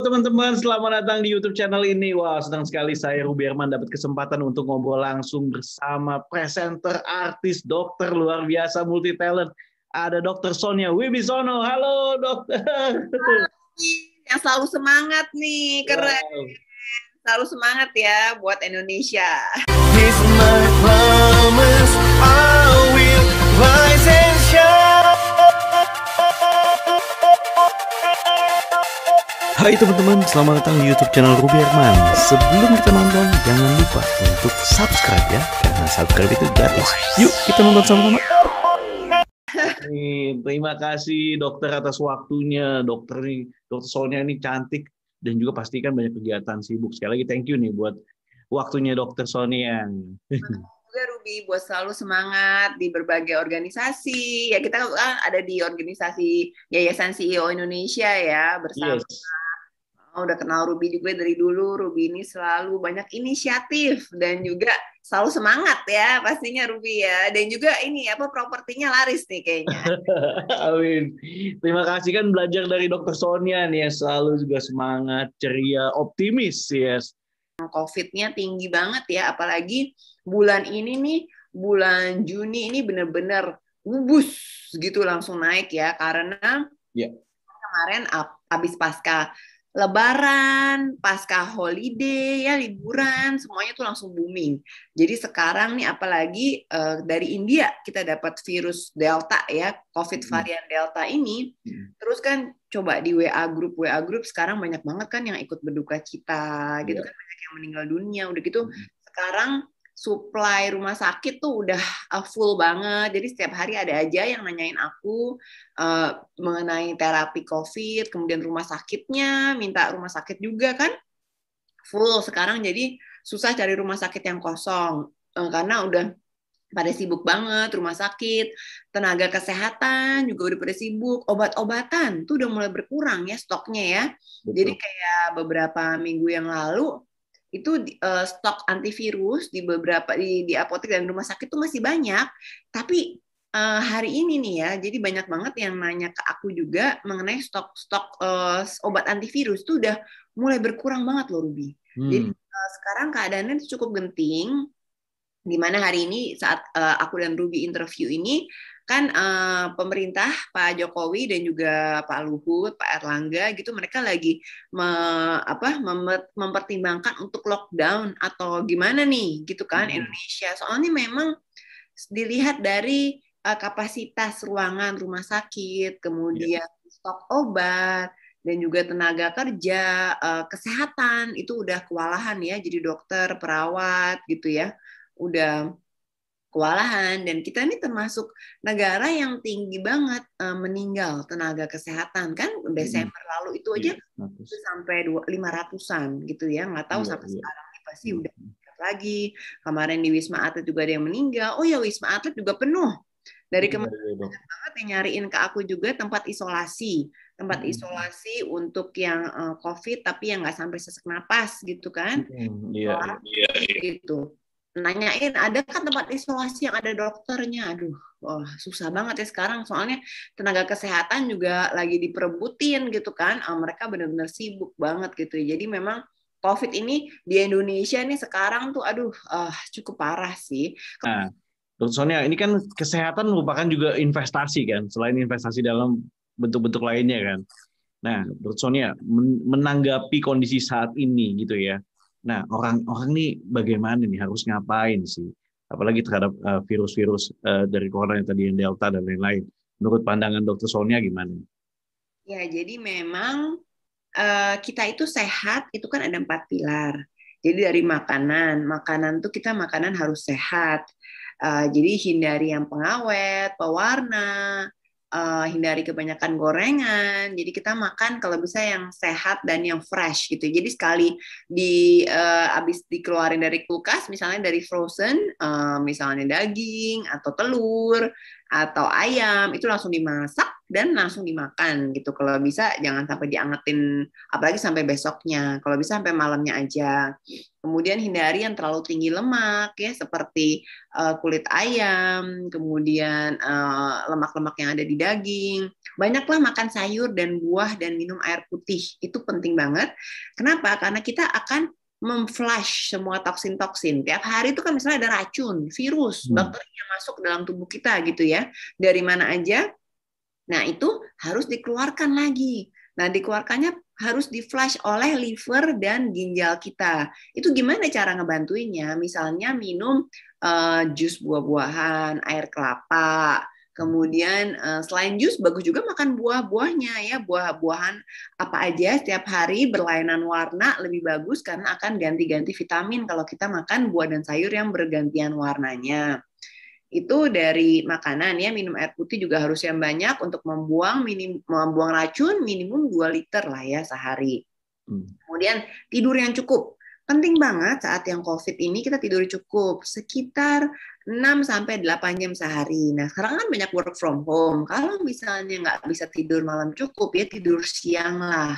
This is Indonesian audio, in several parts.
Teman-teman, selamat datang di YouTube channel ini. Wah, senang sekali saya Ruby Herman dapat kesempatan untuk ngobrol langsung bersama presenter, artis, dokter luar biasa, multi talent. Ada Dokter Sonia Wibisono. Halo, dokter. Yang selalu semangat nih, keren. Wow. Selalu semangat ya buat Indonesia. This is my promise, I will rise and shine. Hai teman-teman, selamat datang di YouTube channel Ruby Herman. Sebelum kita nonton, jangan lupa untuk subscribe ya, karena subscribe itu gratis. Yuk, kita nonton sama-sama. Terima kasih dokter atas waktunya. Dokter Sonia ini cantik dan juga pastikan banyak kegiatan sibuk. Sekali lagi thank you nih buat waktunya Dokter Sonia. Juga Ruby buat selalu semangat di berbagai organisasi. Ya kita kan ada di organisasi Yayasan CEO Indonesia ya bersama. Yes. Udah kenal Ruby juga dari dulu. Ruby ini selalu banyak inisiatif dan juga selalu semangat ya pastinya Ruby ya. Dan juga ini propertinya laris nih kayaknya. Amin. Terima kasih kan belajar dari Dokter Sonia nih ya, selalu juga semangat, ceria, optimis yes. COVID-nya tinggi banget ya, apalagi bulan ini nih, bulan Juni ini bener-bener wubus gitu langsung naik ya, karena kemarin habis pasca Lebaran, pasca holiday ya, liburan, semuanya tuh langsung booming. Jadi sekarang nih apalagi dari India kita dapat virus Delta ya, COVID varian Delta ini. Terus kan coba di WA grup sekarang banyak banget kan yang ikut berduka cita gitu kan, banyak yang meninggal dunia. Udah gitu sekarang supply rumah sakit tuh udah full banget. Jadi setiap hari ada aja yang nanyain aku mengenai terapi COVID, kemudian rumah sakitnya, minta rumah sakit juga kan full sekarang. Jadi susah cari rumah sakit yang kosong karena udah pada sibuk banget rumah sakit, tenaga kesehatan juga udah pada sibuk, obat-obatan tuh udah mulai berkurang ya stoknya ya. Betul. Jadi kayak beberapa minggu yang lalu itu stok antivirus di beberapa di apotek dan rumah sakit itu masih banyak, tapi hari ini nih ya, jadi banyak banget yang nanya ke aku juga mengenai stok obat antivirus itu udah mulai berkurang banget loh Ruby. Jadi sekarang keadaannya cukup genting, di mana hari ini saat aku dan Ruby interview ini kan pemerintah Pak Jokowi dan juga Pak Luhut, Pak Erlangga gitu, mereka lagi mempertimbangkan untuk lockdown atau gimana nih gitu kan Indonesia. Soalnya memang dilihat dari kapasitas ruangan rumah sakit, kemudian stok obat dan juga tenaga kerja, kesehatan itu udah kewalahan ya, jadi dokter, perawat gitu ya, udah kewalahan. Dan kita ini termasuk negara yang tinggi banget meninggal tenaga kesehatan kan. Desember lalu itu aja sampai 500-an gitu ya, nggak tahu sampai sekarang ini pasti udah lagi. Kemarin di Wisma Atlet juga ada yang meninggal. Oh ya, Wisma Atlet juga penuh. Dari kemarin banget yang nyariin ke aku juga tempat isolasi untuk yang COVID tapi yang nggak sampai sesak napas gitu kan. Gitu. Nanyain ada kan tempat isolasi yang ada dokternya. Aduh, susah banget ya sekarang, soalnya tenaga kesehatan juga lagi diperebutin gitu kan. Mereka benar-benar sibuk banget gitu. Jadi memang COVID ini di Indonesia nih sekarang tuh cukup parah sih. Nah, Dr. Sonia, ini kan kesehatan merupakan juga investasi kan, selain investasi dalam bentuk-bentuk lainnya kan. Nah, Dr. Sonia, menanggapi kondisi saat ini gitu ya. Nah, orang nih bagaimana nih, harus ngapain sih? Apalagi terhadap virus-virus dari corona yang tadi yang Delta dan lain-lain. Menurut pandangan Dr. Sonia gimana? Ya, jadi memang kita itu sehat, itu kan ada 4 pilar. Jadi dari makanan tuh kita makanan harus sehat. Jadi hindari yang pengawet, pewarna, hindari kebanyakan gorengan. Jadi kita makan kalau bisa yang sehat dan yang fresh gitu. Jadi sekali habis dikeluarin dari kulkas, misalnya dari frozen, misalnya daging atau telur atau ayam itu langsung dimasak dan langsung dimakan gitu. Kalau bisa jangan sampai diangetin, apalagi sampai besoknya. Kalau bisa sampai malamnya aja. Kemudian hindari yang terlalu tinggi lemak ya, seperti kulit ayam, kemudian lemak-lemak yang ada di daging. Banyaklah makan sayur dan buah dan minum air putih. Itu penting banget. Kenapa? Karena kita akan memflush semua toksin-toksin. Tiap hari itu kan misalnya ada racun, virus, bakteri yang masuk ke dalam tubuh kita gitu ya. Dari mana aja. Nah, itu harus dikeluarkan lagi. Nah, dikeluarkannya harus di-flush oleh liver dan ginjal kita. Itu gimana cara ngebantuinnya? Misalnya minum jus buah-buahan, air kelapa. Kemudian selain jus, bagus juga makan buah-buahnya ya, buah-buahan apa aja setiap hari berlainan warna lebih bagus karena akan ganti-ganti vitamin kalau kita makan buah dan sayur yang bergantian warnanya. Itu dari makanan ya, minum air putih juga harus yang banyak untuk membuang racun minimum 2 liter lah ya sehari. Kemudian tidur yang cukup. Penting banget saat yang COVID ini kita tidur cukup sekitar 6-8 jam sehari. Nah, sekarang kan banyak work from home. Kalau misalnya nggak bisa tidur malam cukup, ya tidur siang lah.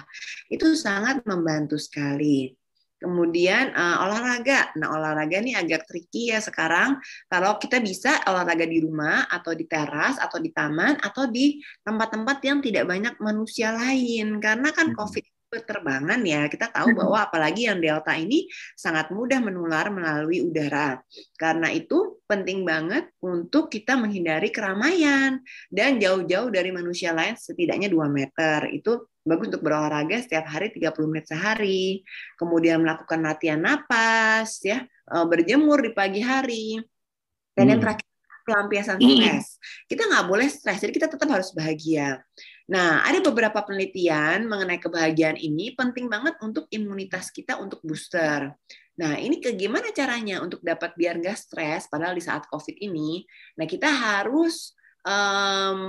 Itu sangat membantu sekali. Kemudian olahraga. Nah, olahraga ini agak tricky ya sekarang. Kalau kita bisa olahraga di rumah, atau di teras, atau di taman, atau di tempat-tempat yang tidak banyak manusia lain. Karena kan COVID berterbangan ya, kita tahu bahwa apalagi yang Delta ini sangat mudah menular melalui udara. Karena itu penting banget untuk kita menghindari keramaian dan jauh-jauh dari manusia lain setidaknya 2 meter. Itu bagus untuk berolahraga setiap hari 30 menit sehari. Kemudian melakukan latihan napas ya, berjemur di pagi hari. Dan yang terakhir pelampiasan stres. Kita nggak boleh stres, jadi kita tetap harus bahagia. Nah, ada beberapa penelitian mengenai kebahagiaan ini penting banget untuk imunitas kita untuk booster. Nah, ini gimana caranya untuk dapat biar nggak stres padahal di saat COVID ini? Nah, kita harus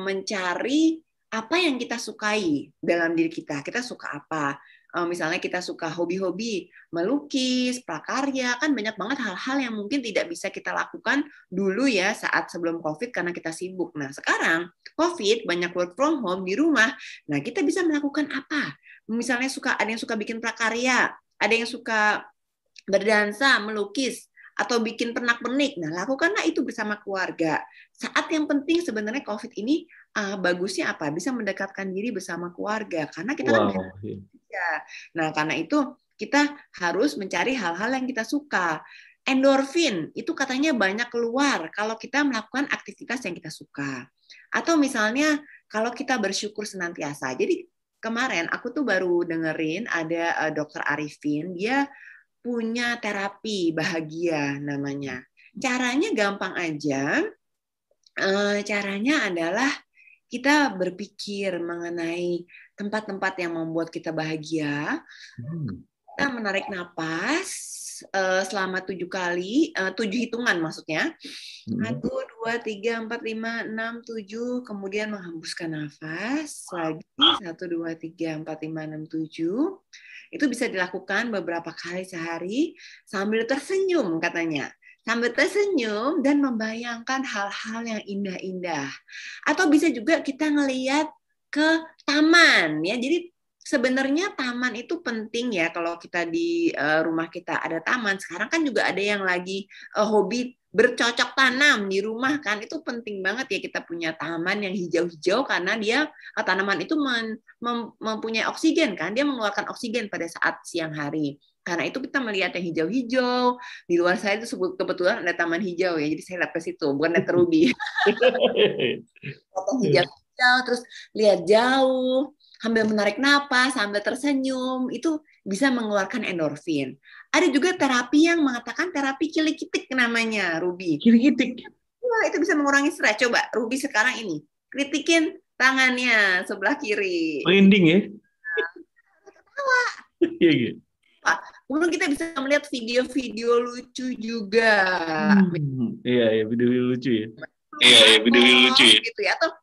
mencari apa yang kita sukai dalam diri kita. Kita suka apa? Misalnya kita suka hobi-hobi, melukis, prakarya, kan banyak banget hal-hal yang mungkin tidak bisa kita lakukan dulu ya saat sebelum COVID karena kita sibuk. Nah, sekarang COVID banyak work from home di rumah. Nah, kita bisa melakukan apa? Misalnya ada yang suka bikin prakarya, ada yang suka berdansa, melukis, atau bikin pernak-pernik. Nah, lakukanlah itu bersama keluarga. Saat yang penting sebenarnya COVID ini bagusnya apa? Bisa mendekatkan diri bersama keluarga karena kita kan nah, karena itu kita harus mencari hal-hal yang kita suka. Endorfin itu katanya banyak keluar kalau kita melakukan aktivitas yang kita suka. Atau misalnya kalau kita bersyukur senantiasa. Jadi kemarin aku tuh baru dengerin ada Dr. Arifin, dia punya terapi bahagia namanya. Caranya gampang aja. Caranya adalah kita berpikir mengenai tempat-tempat yang membuat kita bahagia. Kita menarik napas selama 7 kali, 7 hitungan maksudnya. 1, 2, 3, 4, 5, 6, 7. Kemudian menghembuskan nafas lagi. 1, 2, 3, 4, 5, 6, 7. Itu bisa dilakukan beberapa kali sehari sambil tersenyum katanya. Sambil tersenyum dan membayangkan hal-hal yang indah-indah. Atau bisa juga kita ngelihat ke taman ya. Jadi sebenarnya taman itu penting ya kalau kita di rumah kita ada taman. Sekarang kan juga ada yang lagi hobi bercocok tanam di rumah kan. Itu penting banget ya kita punya taman yang hijau-hijau karena dia tanaman itu mempunyai oksigen kan. Dia mengeluarkan oksigen pada saat siang hari. Karena itu kita melihat yang hijau-hijau. Di luar saya itu kebetulan ada taman hijau ya. Jadi saya lihat ke situ, bukan lihat ke Ruby. Hijau, terus lihat jauh, sambil menarik napas, sambil tersenyum, itu bisa mengeluarkan endorfin. Ada juga terapi yang mengatakan terapi kilikitik namanya, Ruby. Kilikitik? Wah, itu bisa mengurangi stres. Coba, Ruby sekarang ini. Kritikin tangannya sebelah kiri. Merinding ya? Ketawa. Iya, gitu. Kemudian kita bisa melihat video-video lucu juga. Iya, video lucu ya. Iya, video lucu ya. Gitu ya. Atau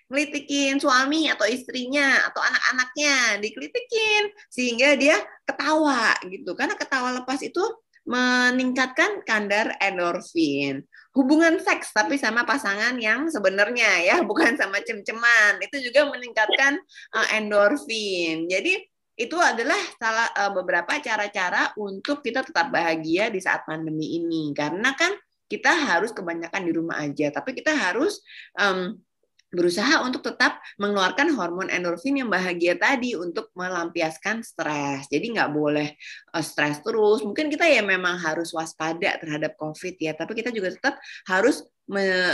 ngelitikin suami atau istrinya atau anak-anaknya, dikelitikin sehingga dia ketawa gitu. Karena ketawa lepas itu meningkatkan kadar endorfin. Hubungan seks tapi sama pasangan yang sebenarnya ya, bukan sama cem-ceman, itu juga meningkatkan endorfin. Jadi itu adalah beberapa cara-cara untuk kita tetap bahagia di saat pandemi ini. Karena kan kita harus kebanyakan di rumah aja, tapi kita harus berusaha untuk tetap mengeluarkan hormon endorfin yang bahagia tadi untuk melampiaskan stres. Jadi nggak boleh stres terus. Mungkin kita ya memang harus waspada terhadap COVID ya, tapi kita juga tetap harus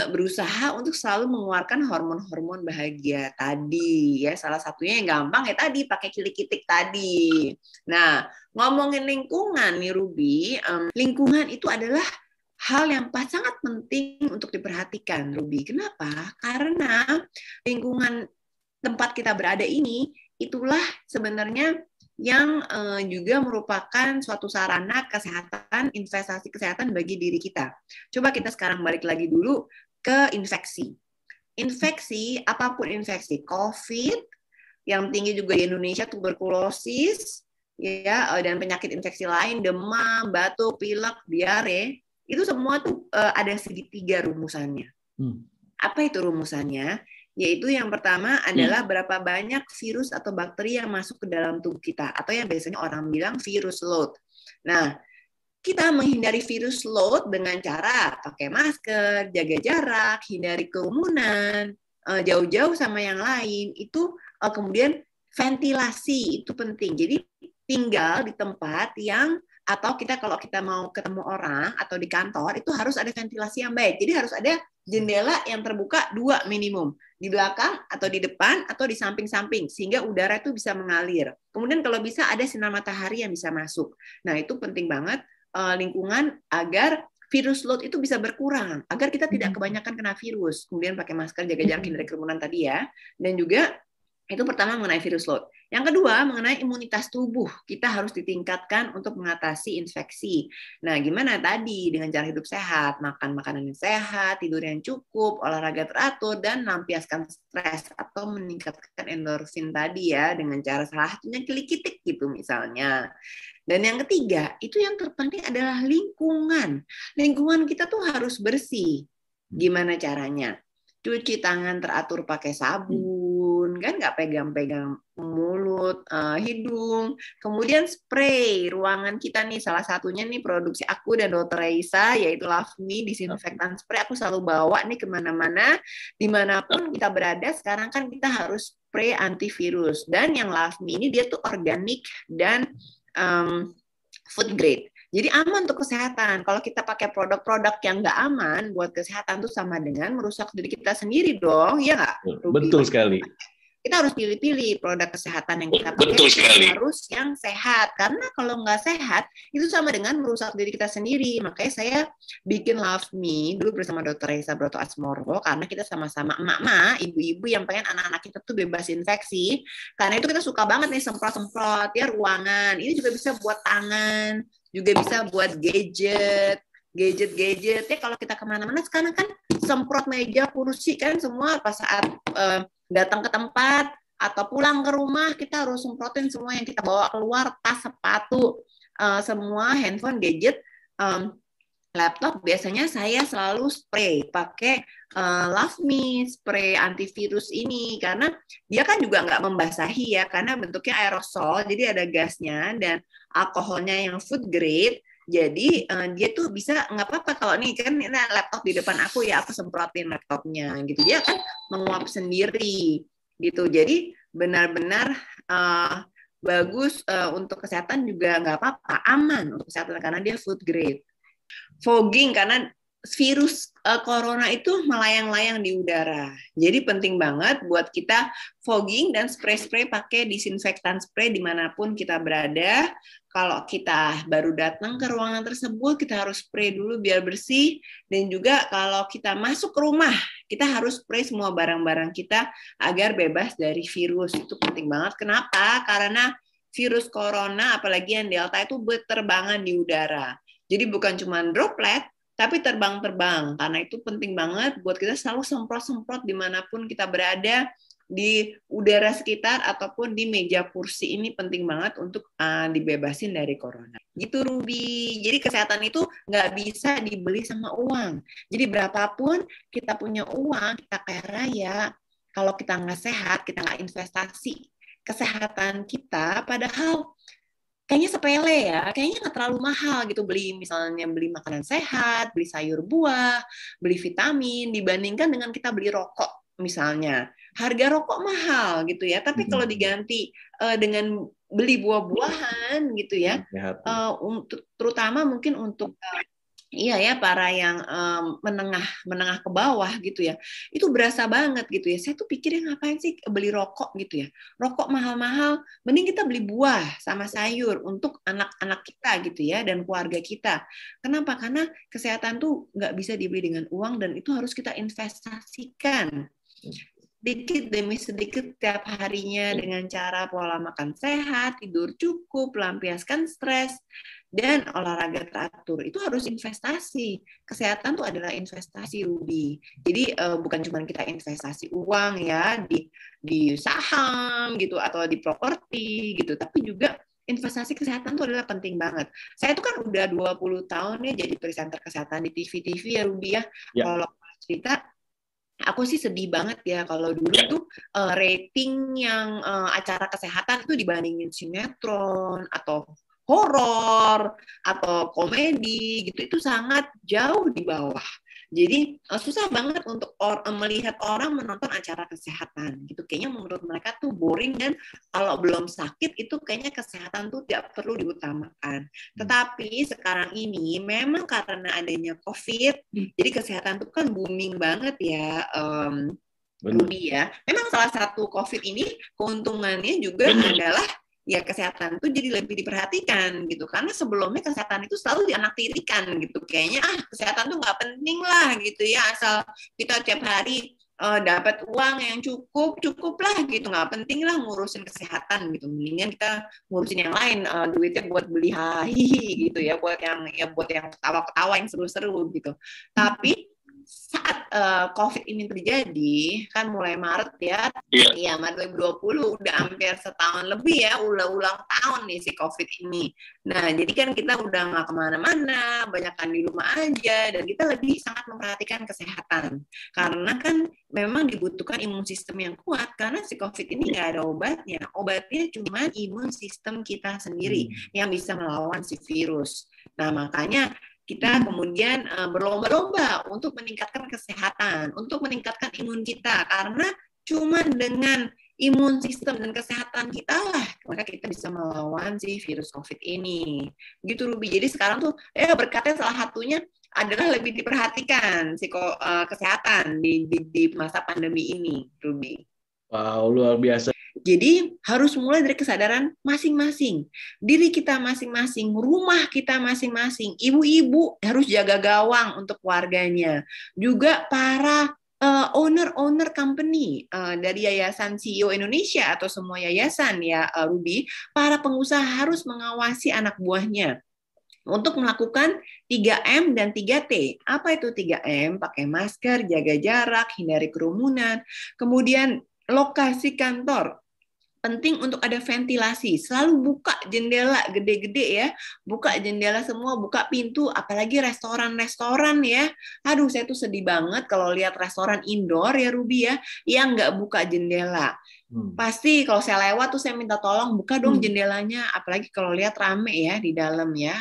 berusaha untuk selalu mengeluarkan hormon-hormon bahagia tadi ya. Salah satunya yang gampang ya tadi pakai kilikitik tadi. Nah, ngomongin lingkungan nih Ruby, lingkungan itu adalah hal yang sangat penting untuk diperhatikan, Ruby. Kenapa? Karena lingkungan tempat kita berada ini, itulah sebenarnya yang juga merupakan suatu sarana kesehatan, investasi kesehatan bagi diri kita. Coba kita sekarang balik lagi dulu ke infeksi. Infeksi, apapun infeksi, COVID, yang tinggi juga di Indonesia, tuberkulosis, ya, dan penyakit infeksi lain, demam, batuk, pilek, diare, itu semua tuh ada segitiga rumusannya. Apa itu rumusannya? Yaitu yang pertama adalah berapa banyak virus atau bakteri yang masuk ke dalam tubuh kita, atau yang biasanya orang bilang virus load. Nah, kita menghindari virus load dengan cara pakai masker, jaga jarak, hindari kerumunan, jauh-jauh sama yang lain. Itu kemudian ventilasi itu penting. Jadi tinggal di tempat yang, atau kita kalau kita mau ketemu orang atau di kantor itu harus ada ventilasi yang baik. Jadi harus ada jendela yang terbuka 2 minimum, di belakang atau di depan atau di samping-samping sehingga udara itu bisa mengalir. Kemudian kalau bisa ada sinar matahari yang bisa masuk. Nah, itu penting banget lingkungan agar virus load itu bisa berkurang, agar kita tidak kebanyakan kena virus. Kemudian pakai masker, jaga jarak, hindari kerumunan tadi ya. Dan juga itu pertama mengenai virus load. Yang kedua, mengenai imunitas tubuh. Kita harus ditingkatkan untuk mengatasi infeksi. Nah, gimana tadi? Dengan cara hidup sehat, makan makanan yang sehat, tidur yang cukup, olahraga teratur, dan melampiaskan stres atau meningkatkan endorfin tadi ya, dengan cara salah satunya kilikitik gitu misalnya. Dan yang ketiga, itu yang terpenting adalah lingkungan. Lingkungan kita tuh harus bersih. Gimana caranya? Cuci tangan teratur pakai sabun, kan nggak pegang-pegang mulut, hidung. Kemudian spray ruangan kita nih, salah satunya nih produksi aku dan Dr. Raisa, yaitu Love Me disinfektan spray. Aku selalu bawa nih kemana-mana, dimanapun kita berada. Sekarang kan kita harus spray antivirus. Dan yang Love Me ini dia tuh organik dan food grade. Jadi aman untuk kesehatan. Kalau kita pakai produk-produk yang nggak aman buat kesehatan tuh sama dengan merusak diri kita sendiri dong, ya nggak? Betul sekali. Kita harus pilih-pilih produk kesehatan yang kita pakai, harus yang sehat. Karena kalau nggak sehat, itu sama dengan merusak diri kita sendiri. Makanya saya bikin Love Me dulu bersama Dr. Raisa Broto Asmoro, karena kita sama-sama emak-emak, ibu-ibu yang pengen anak-anak kita tuh bebas infeksi. Karena itu kita suka banget nih semprot-semprot ya ruangan. Ini juga bisa buat tangan, juga bisa buat gadget ya. Kalau kita kemana-mana sekarang kan semprot meja, kursi kan semua pas saat datang ke tempat atau pulang ke rumah kita harus semprotin semua yang kita bawa keluar, tas, sepatu, semua handphone, gadget, laptop. Biasanya saya selalu spray pakai Love Me spray antivirus ini karena dia kan juga nggak membasahi ya, karena bentuknya aerosol, jadi ada gasnya dan alkoholnya yang food grade. Jadi dia tuh bisa, nggak apa-apa kalau nih kan ini laptop di depan aku ya, aku semprotin laptopnya gitu, dia kan menguap sendiri gitu. Jadi benar-benar bagus untuk kesehatan juga, nggak apa-apa, aman untuk kesehatan karena dia food grade. Fogging, karena virus corona itu melayang-layang di udara. Jadi penting banget buat kita fogging dan spray-spray pakai disinfektan spray dimanapun kita berada. Kalau kita baru datang ke ruangan tersebut, kita harus spray dulu biar bersih. Dan juga kalau kita masuk ke rumah, kita harus spray semua barang-barang kita agar bebas dari virus. Itu penting banget. Kenapa? Karena virus corona, apalagi yang Delta, itu berterbangan di udara. Jadi bukan cuma droplet, tapi terbang-terbang. Karena itu penting banget buat kita selalu semprot-semprot dimanapun kita berada, di udara sekitar ataupun di meja kursi ini penting banget untuk dibebasin dari corona. Gitu Ruby. Jadi kesehatan itu nggak bisa dibeli sama uang. Jadi berapapun kita punya uang, kita kaya raya, kalau kita nggak sehat, kita nggak investasi kesehatan kita, padahal kayaknya sepele ya, kayaknya nggak terlalu mahal gitu misalnya beli makanan sehat, beli sayur buah, beli vitamin, dibandingkan dengan kita beli rokok misalnya. Harga rokok mahal gitu ya, tapi kalau diganti dengan beli buah-buahan gitu ya, terutama mungkin untuk iya ya, para yang menengah ke bawah gitu ya, itu berasa banget gitu ya. Saya tuh pikirnya ngapain sih beli rokok gitu ya, rokok mahal-mahal, mending kita beli buah sama sayur untuk anak-anak kita gitu ya, dan keluarga kita. Kenapa? Karena kesehatan tuh nggak bisa dibeli dengan uang, dan itu harus kita investasikan sedikit demi sedikit tiap harinya dengan cara pola makan sehat, tidur cukup, melampiaskan stres, dan olahraga teratur. Itu harus investasi. Kesehatan itu adalah investasi, Ruby. Jadi bukan cuma kita investasi uang ya di saham gitu atau di properti gitu, tapi juga investasi kesehatan itu adalah penting banget. Saya tuh kan udah 20 tahun ya jadi presenter kesehatan di TV-TV ya, Ruby ya. Kalau cerita, aku sih sedih banget ya kalau dulu tuh rating yang acara kesehatan itu dibandingin sinetron atau horor atau komedi gitu, itu sangat jauh di bawah. Jadi susah banget untuk melihat orang menonton acara kesehatan gitu. Kayaknya menurut mereka tuh boring, dan kalau belum sakit itu kayaknya kesehatan tuh tidak perlu diutamakan. Tetapi sekarang ini memang karena adanya COVID, jadi kesehatan tuh kan booming banget ya. Ruby ya. Memang salah satu COVID ini keuntungannya juga adalah ya kesehatan tuh jadi lebih diperhatikan gitu, karena sebelumnya kesehatan itu selalu dianaktirikan gitu, kayaknya kesehatan tuh nggak penting lah gitu ya, asal kita tiap hari dapat uang yang cukup lah gitu, nggak penting lah ngurusin kesehatan gitu, mendingan kita ngurusin yang lain, duitnya buat beli hihi gitu ya, buat yang ketawa-ketawa yang seru-seru gitu. Tapi saat COVID ini terjadi, kan mulai Maret ya, ya Maret 2020, udah hampir setahun lebih ya, ulang tahun nih si COVID ini. Nah, jadi kan kita udah nggak kemana-mana, banyakkan di rumah aja, dan kita lebih sangat memperhatikan kesehatan. Karena kan memang dibutuhkan imun sistem yang kuat, karena si COVID ini nggak ada obatnya. Obatnya cuma imun sistem kita sendiri yang bisa melawan si virus. Nah, makanya kita kemudian berlomba-lomba untuk meningkatkan kesehatan, untuk meningkatkan imun kita, karena cuma dengan imun sistem dan kesehatan kita lah, maka kita bisa melawan si virus COVID ini. Gitu Ruby. Jadi sekarang tuh berkatnya salah satunya adalah lebih diperhatikan si kesehatan di masa pandemi ini, Ruby. Wow, luar biasa. Jadi harus mulai dari kesadaran masing-masing. Diri kita masing-masing, rumah kita masing-masing. Ibu-ibu harus jaga gawang untuk keluarganya. Juga para owner company dari Yayasan CEO Indonesia atau semua yayasan ya, Ruby, para pengusaha harus mengawasi anak buahnya untuk melakukan 3M dan 3T. Apa itu 3M? Pakai masker, jaga jarak, hindari kerumunan. Kemudian lokasi kantor, penting untuk ada ventilasi, selalu buka jendela gede-gede ya, buka jendela semua, buka pintu, apalagi restoran ya. Aduh, saya tuh sedih banget kalau lihat restoran indoor ya, Ruby ya, yang nggak buka jendela. Pasti kalau saya lewat tuh saya minta tolong buka dong jendelanya, apalagi kalau lihat rame ya di dalam ya,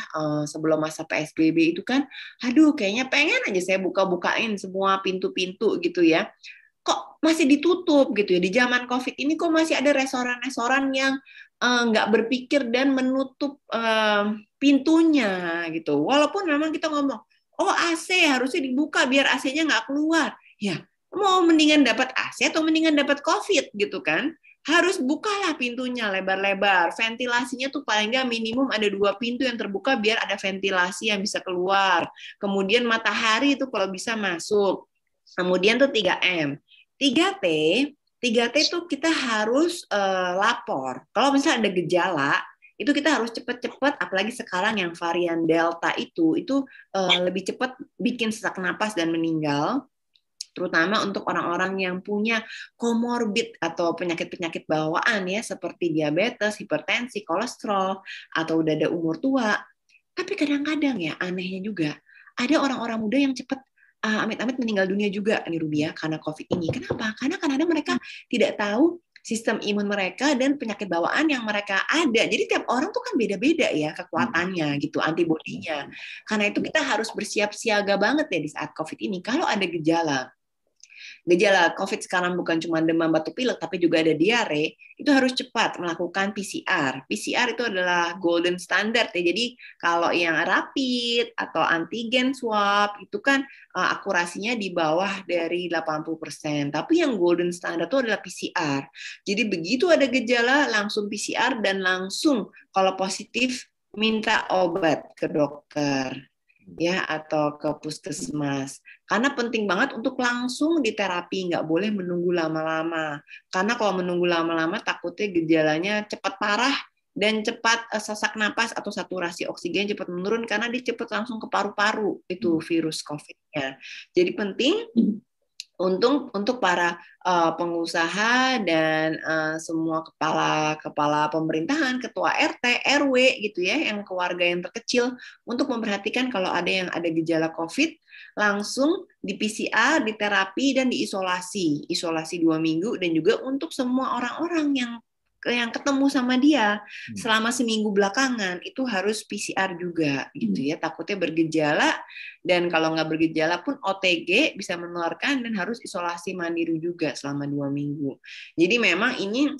sebelum masa PSBB itu kan, aduh kayaknya pengen aja saya buka-bukain semua pintu-pintu gitu ya. Kok masih ditutup gitu ya, di zaman COVID ini kok masih ada restoran-restoran yang nggak berpikir dan menutup pintunya gitu. Walaupun memang kita ngomong, oh AC harusnya dibuka biar AC-nya nggak keluar. Ya, mau mendingan dapat AC atau mendingan dapat COVID gitu kan? Harus bukalah pintunya lebar-lebar. Ventilasinya tuh paling nggak minimum ada 2 pintu yang terbuka biar ada ventilasi yang bisa keluar. Kemudian matahari itu kalau bisa masuk. Kemudian tuh 3M. 3T itu kita harus lapor. Kalau misalnya ada gejala, itu kita harus cepat-cepat, apalagi sekarang yang varian Delta itu lebih cepat bikin sesak napas dan meninggal. terutama untuk orang-orang yang punya komorbid atau penyakit-penyakit bawaan ya, seperti diabetes, hipertensi, kolesterol, atau udah ada umur tua. Tapi kadang-kadang ya anehnya juga ada orang-orang muda yang cepat amit-amit meninggal dunia juga nih Ruby ya, karena COVID ini. Kenapa? Karena kadang-kadang mereka tidak tahu sistem imun mereka dan penyakit bawaan yang mereka ada. Jadi tiap orang tuh kan beda-beda ya kekuatannya gitu, antibodinya. Karena itu kita harus bersiap siaga banget ya di saat COVID ini. Kalau ada gejala COVID sekarang bukan cuma demam batuk pilek, tapi juga ada diare, itu harus cepat melakukan PCR. PCR itu adalah golden standard ya. Jadi kalau yang rapid atau antigen swab itu kan akurasinya di bawah dari 80%. Tapi yang golden standard itu adalah PCR. Jadi begitu ada gejala langsung PCR dan langsung kalau positif minta obat ke dokter ya atau ke puskesmas. Karena penting banget untuk langsung diterapi, nggak boleh menunggu lama-lama. Karena kalau menunggu lama-lama takutnya gejalanya cepat parah dan cepat sesak napas atau saturasi oksigen cepat menurun karena dia cepat langsung ke paru-paru itu virus COVID-nya. Jadi penting untuk para pengusaha dan semua kepala pemerintahan, ketua RT, RW gitu ya, yang keluarga yang terkecil untuk memperhatikan kalau ada yang ada gejala COVID langsung di PCR, diterapi dan diisolasi 2 minggu dan juga untuk semua orang-orang yang ketemu sama dia selama seminggu belakangan itu harus PCR juga gitu ya, takutnya bergejala dan kalau nggak bergejala pun OTG bisa menularkan dan harus isolasi mandiri juga selama 2 minggu. Jadi memang ini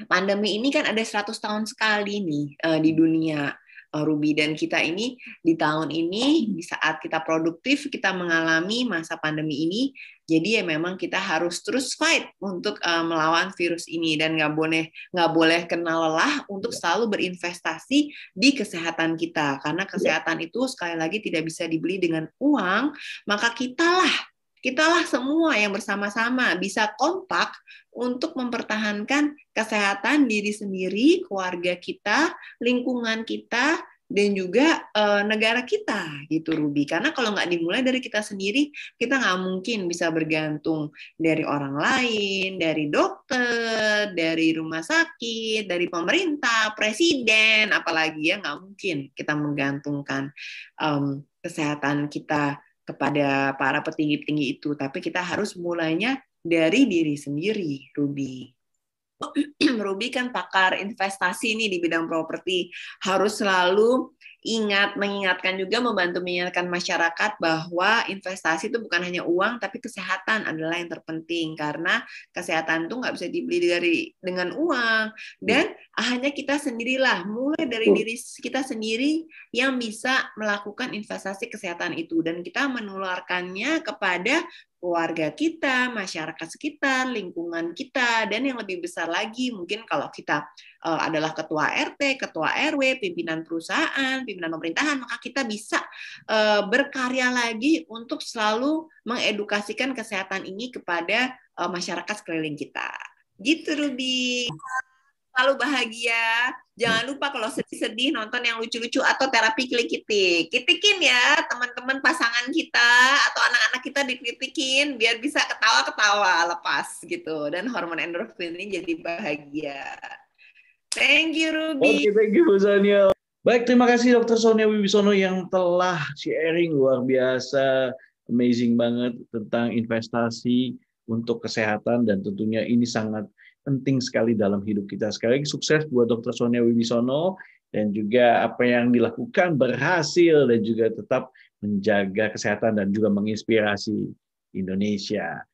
pandemi ini kan ada 100 tahun sekali nih di dunia Ruby, dan kita ini di tahun ini di saat kita produktif kita mengalami masa pandemi ini, jadi ya memang kita harus terus fight untuk melawan virus ini dan nggak boleh kena lelah untuk selalu berinvestasi di kesehatan kita, karena kesehatan itu sekali lagi tidak bisa dibeli dengan uang. Maka kitalah semua yang bersama-sama bisa kompak untuk mempertahankan kesehatan diri sendiri, keluarga kita, lingkungan kita, dan juga negara kita gitu Ruby. Karena kalau nggak dimulai dari kita sendiri, kita nggak mungkin bisa bergantung dari orang lain, dari dokter, dari rumah sakit, dari pemerintah, presiden, apalagi ya nggak mungkin kita menggantungkan kesehatan kita kepada para petinggi-petinggi itu. Tapi kita harus mulainya dari diri sendiri, Ruby. Ruby kan pakar investasi nih di bidang properti, harus selalu mengingatkan juga, membantu mengingatkan masyarakat bahwa investasi itu bukan hanya uang, tapi kesehatan adalah yang terpenting, karena kesehatan itu nggak bisa dibeli dengan uang, dan hanya kita sendirilah, mulai dari diri kita sendiri yang bisa melakukan investasi kesehatan itu, dan kita menularkannya kepada keluarga kita, masyarakat sekitar, lingkungan kita, dan yang lebih besar lagi, mungkin kalau kita adalah ketua RT, ketua RW, pimpinan perusahaan, pimpinan pemerintahan, maka kita bisa berkarya lagi untuk selalu mengedukasikan kesehatan ini kepada masyarakat sekeliling kita. Gitu, Ruby. Selalu bahagia. Jangan lupa kalau sedih-sedih nonton yang lucu-lucu atau terapi klik-kitik. Kitikin ya teman-teman pasangan kita atau anak-anak kita dikritikin biar bisa ketawa-ketawa lepas gitu. Dan hormon endorfin ini jadi bahagia. Thank you Ruby. Oke, thank you Bu Sonia. Baik, terima kasih Dr. Sonia Wibisono yang telah sharing luar biasa, amazing banget tentang investasi untuk kesehatan, dan tentunya ini sangat penting sekali dalam hidup kita. Sekali lagi sukses buat Dr. Sonia Wibisono, dan juga apa yang dilakukan berhasil dan juga tetap menjaga kesehatan dan juga menginspirasi Indonesia.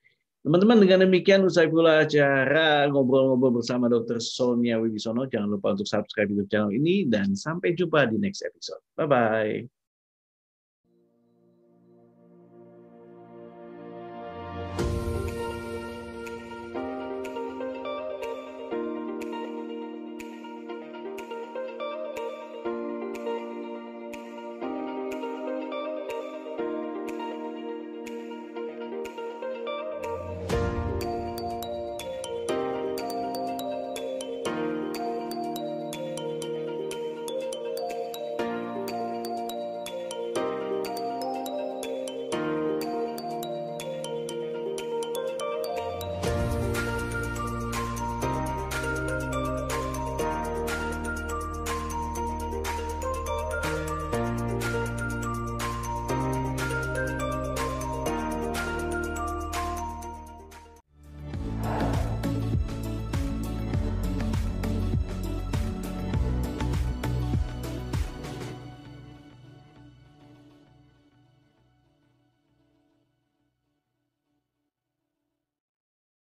Teman-teman, dengan demikian usai pula acara ngobrol-ngobrol bersama Dr. Sonia Wibisono. Jangan lupa untuk subscribe YouTube channel ini dan sampai jumpa di next episode. Bye-bye.